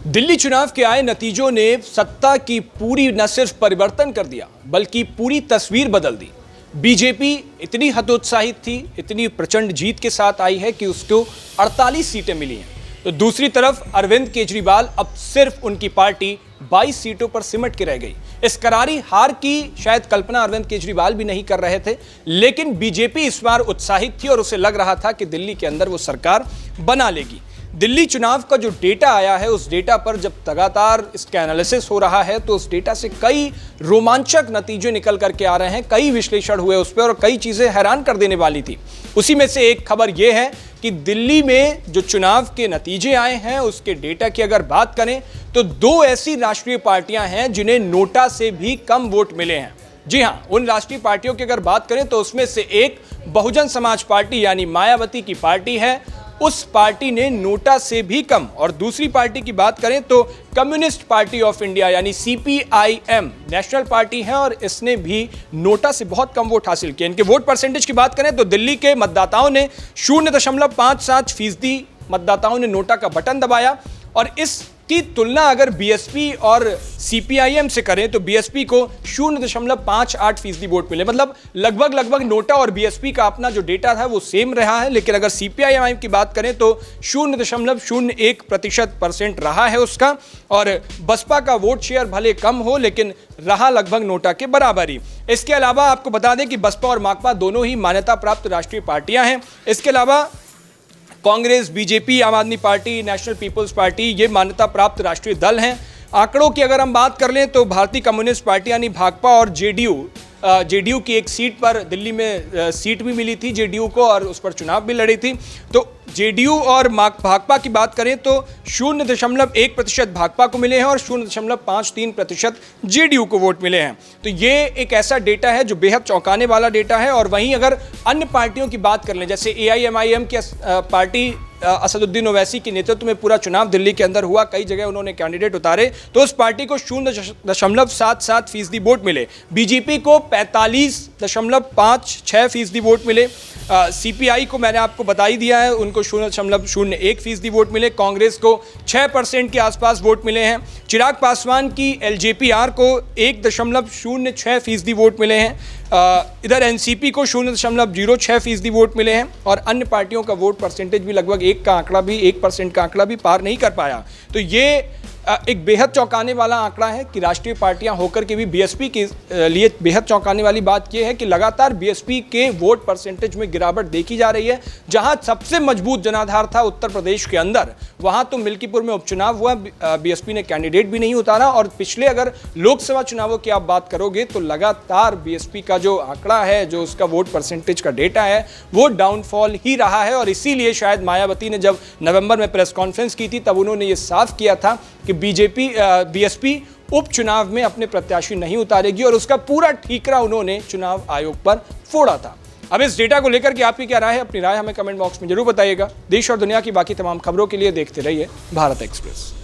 दिल्ली चुनाव के आए नतीजों ने सत्ता की पूरी न सिर्फ परिवर्तन कर दिया बल्कि पूरी तस्वीर बदल दी। बीजेपी इतनी हतोत्साहित थी, इतनी प्रचंड जीत के साथ आई है कि उसको 48 सीटें मिली हैं। तो दूसरी तरफ अरविंद केजरीवाल अब सिर्फ उनकी पार्टी 22 सीटों पर सिमट के रह गई। इस करारी हार की शायद कल्पना अरविंद केजरीवाल भी नहीं कर रहे थे, लेकिन बीजेपी इस बार उत्साहित थी और उसे लग रहा था कि दिल्ली के अंदर वो सरकार बना लेगी। दिल्ली चुनाव का जो डेटा आया है, उस डेटा पर जब लगातार इसका एनालिसिस हो रहा है तो उस डेटा से कई रोमांचक नतीजे निकल करके आ रहे हैं, कई विश्लेषण हुए उस पर और कई चीजें हैरान कर देने वाली थी। उसी में से एक खबर यह है कि दिल्ली में जो चुनाव के नतीजे आए हैं उसके डेटा की अगर बात करें तो दो ऐसी राष्ट्रीय पार्टियां हैं जिन्हें नोटा से भी कम वोट मिले हैं। जी हां, उन राष्ट्रीय पार्टियों की अगर बात करें तो उसमें से एक बहुजन समाज पार्टी यानी मायावती की पार्टी है, उस पार्टी ने नोटा से भी कम। और दूसरी पार्टी की बात करें तो कम्युनिस्ट पार्टी ऑफ इंडिया यानी CPIM नेशनल पार्टी है और इसने भी नोटा से बहुत कम वोट हासिल किए। इनके वोट परसेंटेज की बात करें तो दिल्ली के मतदाताओं ने 0.57% मतदाताओं ने नोटा का बटन दबाया और इसकी तुलना अगर BSP और CPIM से करें तो BSP को 0.58% वोट मिले। मतलब लगभग नोटा और BSP का अपना जो डेटा था वो सेम रहा है, लेकिन अगर CPIM की बात करें तो 0.01% रहा है उसका। और बसपा का वोट शेयर भले कम हो लेकिन रहा लगभग नोटा के बराबर ही। इसके अलावा आपको बता दें कि बसपा और माकपा दोनों ही मान्यता प्राप्त राष्ट्रीय पार्टियां हैं। इसके अलावा कांग्रेस, बीजेपी, आम आदमी पार्टी, नेशनल पीपल्स पार्टी ये मान्यता प्राप्त राष्ट्रीय दल हैं। आंकड़ों की अगर हम बात कर लें तो भारतीय कम्युनिस्ट पार्टी यानी भाकपा और जेडीयू की एक सीट पर दिल्ली में सीट भी मिली थी जेडीयू को और उस पर चुनाव भी लड़ी थी। तो जेडीयू और भाकपा की बात करें तो 0.1% भाकपा को मिले हैं और 0.53% जेडीयू को वोट मिले हैं। तो ये एक ऐसा डेटा है जो बेहद चौंकाने वाला डेटा है। और वहीं अगर अन्य पार्टियों की बात कर लें, जैसे AIMIM की पार्टी असदुद्दीन ओवैसी के नेतृत्व में पूरा चुनाव दिल्ली के अंदर हुआ, कई जगह उन्होंने कैंडिडेट उतारे, तो उस पार्टी को 0.77% वोट मिले। बीजेपी को 45.56% वोट मिले। CPI को मैंने आपको बता ही दिया है, उनको 0.01% वोट मिले। कांग्रेस को 6% के आसपास वोट मिले हैं। चिराग पासवान की LJP-R को 1.06% वोट मिले हैं। इधर NCP को 0.06% वोट मिले हैं और अन्य पार्टियों का वोट परसेंटेज भी लगभग 1% का आंकड़ा भी पार नहीं कर पाया। तो ये एक बेहद चौंकाने वाला आंकड़ा है कि राष्ट्रीय पार्टियां होकर के भी BSP के लिए बेहद चौंकाने वाली बात यह है कि लगातार BSP के वोट परसेंटेज में गिरावट देखी जा रही है। जहां सबसे मजबूत जनाधार था उत्तर प्रदेश के अंदर, वहां तो मिल्कीपुर में उपचुनाव हुआ, BSP ने कैंडिडेट भी नहीं उतारा। और पिछले अगर लोकसभा चुनावों की आप बात करोगे तो लगातार BSP का जो आंकड़ा है, जो उसका वोट परसेंटेज का डेटा है, वो डाउनफॉल ही रहा है। और इसीलिए शायद मायावती ने जब नवंबर में प्रेस कॉन्फ्रेंस की थी तब उन्होंने ये साफ किया था कि BSP उपचुनाव में अपने प्रत्याशी नहीं उतारेगी और उसका पूरा ठीकरा उन्होंने चुनाव आयोग पर फोड़ा था। अब इस डेटा को लेकर के आपकी क्या राय है? अपनी राय हमें कमेंट बॉक्स में जरूर बताइएगा। देश और दुनिया की बाकी तमाम खबरों के लिए देखते रहिए भारत एक्सप्रेस।